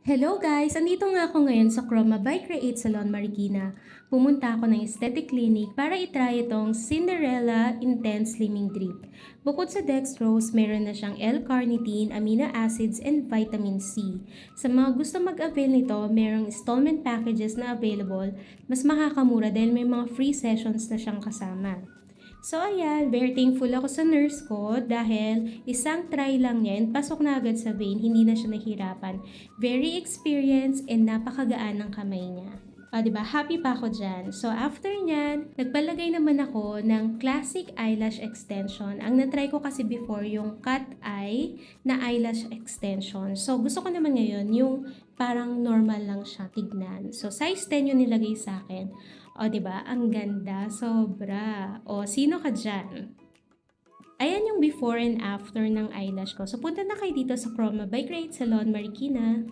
Hello guys! Andito nga ako ngayon sa Chroma by Create Salon Marikina. Pumunta ako ng aesthetic clinic para itry itong Cinderella Intense Slimming Drip. Bukod sa dextrose, meron na siyang L-carnitine, amino acids, and vitamin C. Sa mga gusto mag-avail nito, merong installment packages na available. Mas makakamura dahil may mga free sessions na siyang kasama. So ayan, very thankful ako sa nurse ko dahil isang try lang niya and pasok na agad sa vein, hindi na siya nahirapan. Very experienced and napakagaan ng kamay niya. O, diba? Happy pa ako dyan. So, after nyan, nagpalagay naman ako ng classic eyelash extension. Ang natry ko kasi before yung cat eye na eyelash extension. So, gusto ko naman ngayon yung parang normal lang siya tignan. So, size 10 yung nilagay sa akin. O, diba? Ang ganda. Sobra. O, sino ka dyan? Ayan yung before and after ng eyelash ko. So, punta na kayo dito sa Chroma by Create Salon Marikina.